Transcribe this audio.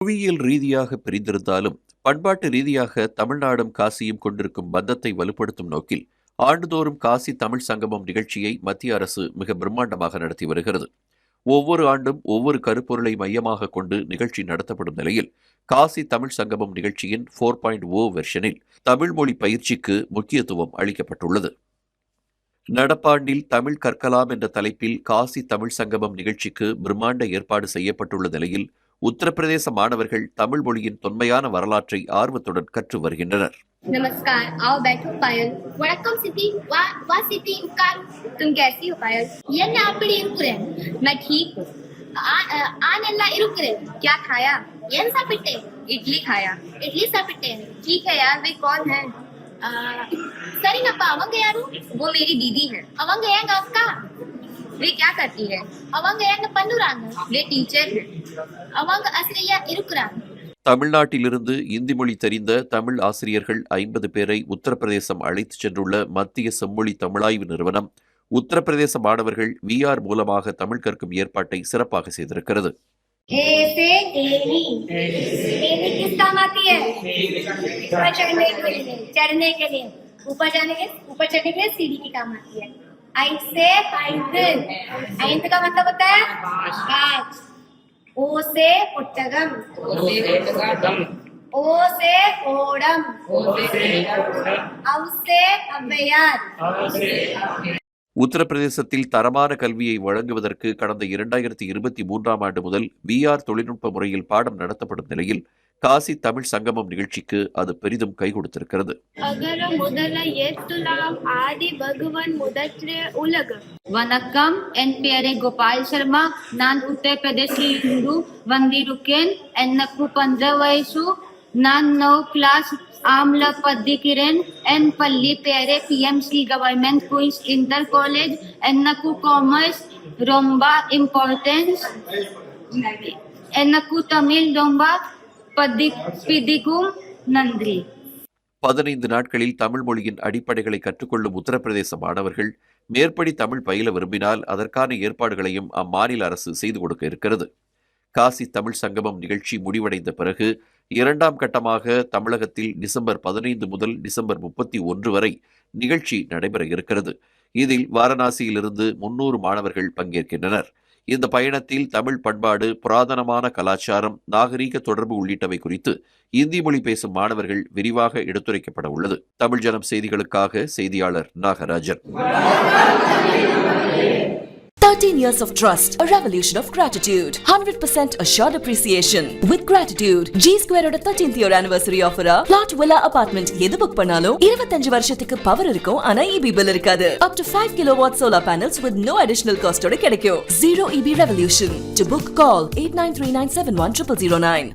புவியியல் ரீதியாக பிரிந்திருந்தாலும் பண்பாட்டு ரீதியாக தமிழ்நாடும் காசியும் கொண்டிருக்கும் பந்தத்தை வலுப்படுத்தும் நோக்கில் ஆண்டுதோறும் காசி தமிழ் சங்கமம் நிகழ்ச்சியை மத்திய அரசு மிக பிரம்மாண்டமாக நடத்தி வருகிறது. ஒவ்வொரு ஆண்டும் ஒவ்வொரு கருப்பொருளை மையமாக கொண்டு நிகழ்ச்சி நடத்தப்படும் நிலையில் காசி தமிழ் சங்கமம் நிகழ்ச்சியின் 4.0 வெர்ஷனில் தமிழ் மொழி பயிற்சிக்கு முக்கியத்துவம் அளிக்கப்பட்டுள்ளது. நடப்பாண்டில் தமிழ் கற்கலாம் என்ற தலைப்பில் காசி தமிழ் சங்கமம் நிகழ்ச்சிக்கு பிரம்மாண்ட ஏற்பாடு செய்யப்பட்டுள்ள நிலையில் உத்தரப்பிரதேச மாணவர்கள் தமிழ் மொழியின் தொன்மையான வரலாற்றை ஆர்வத்துடன் கற்று வருகின்றனர். नमस्कार, आओ बैठो पायल. वणक्कम सिद्धि, वा सिद्धि उपकार. तुम कैसी हो पायल? என்ன அப்படி இருக்கிறேன்? मैं ठीक हूँ. ஆனெல்லா இருக்கிறேன். क्या खाया? ஏன் சாப்பிட்டேன்? इडली खाया. इडली சாப்பிட்டேன். ठीक है यार, वे कौन है? சரிங்கப்பா, அவங்க யாரு? वो मेरी दीदी है. அவங்க எங்க அக்கா. वे क्या करती है? அவங்க என்ன பண்ணுறாங்க? वे टीचर है. அவங்க அசலியா இருக்கிறாங்க. தமிழ்நாட்டிலிருந்து இந்தி மொழி தெரிந்த தமிழ் ஆசிரியர்கள் 50 பேரை உத்தரப்பிரதேசம் அழைத்துச் சென்றுள்ள மத்திய செம்மொழி தமிழாய்வு நிறுவனம் உத்தரப்பிரதேச மாணவர்கள் VR மூலமாக தமிழ் கற்கும் ஏற்பாட்டை சிறப்பாக செய்திருக்கிறது. ओ से पुट्टगम, ओ से ओडम, औ से अव्वयार. உத்தரப்பிரதேசத்தில் தரமான கல்வியை வழங்குவதற்கு கடந்த 2023ஆம் ஆண்டு முதல் VR தொழில்நுட்ப முறையில் பாடம் நடத்தப்படும் நிலையில் காசி தமிழ் சங்கமம் நிகழ்ச்சிக்கு அது பெரிதும் கை கொடுத்திருக்கிறது. வணக்கம், என் பெயரை கோபால் சர்மா. நான் உத்தரப்பிரதேசில் இருந்து வந்திருக்கேன். எனக்கு 15 வயசு. நான் 9 கிளாஸ் ஆம்ல படிக்கிறேன். என் பள்ளி பேரு PMC government queens inter college. எனக்கு காமர்ஸ் ரொம்ப இம்பார்ட்டன்ஸ். எனக்கு தமிழ் ரொம்ப பிடிக்கும். நன்றி. 15 நாட்களில் தமிழ் மொழியின் அடிப்படைகளை கற்றுக்கொள்ளும் உத்தரப்பிரதேச மாணவர்கள் மேற்படி தமிழ் பயில விரும்பினால் அதற்கான ஏற்பாடுகளையும் அம்மாநில அரசு செய்து கொடுக்க இருக்கிறது. காசி தமிழ் சங்கமம் நிகழ்ச்சி முடிவடைந்த பிறகு 2ஆம் கட்டமாக தமிழகத்தில் டிசம்பர் 15 முதல் டிசம்பர் 31 வரை நிகழ்ச்சி நடைபெற இருக்கிறது. இதில் வாரணாசியிலிருந்து 300 மாணவர்கள் பங்கேற்கின்றனர். இந்த பயணத்தில் தமிழ் பண்பாடு, புராதனமான கலாச்சாரம், நாகரீக தொடர்பு உள்ளிட்டவை குறித்து இந்தி மொழி பேசும் மாணவர்கள் விரிவாக எடுத்துரைக்கப்பட உள்ளது. தமிழ் ஜனம் செய்திகளுக்காக செய்தியாளர் Nagarajan. 13 years of trust, a revolution of gratitude, 100% assured appreciation. With gratitude, G Square oda 13th year anniversary offer plot villa apartment எது புக் பண்ணாலும் 25 வருஷத்துக்கு பவர் இருக்கும். ஆனா EB bill இருக்காது. Up to 5 kilowatt solar panels with no additional cost ஓட கிடைக்கும். Zero EB revolution. To book, call 8939710009.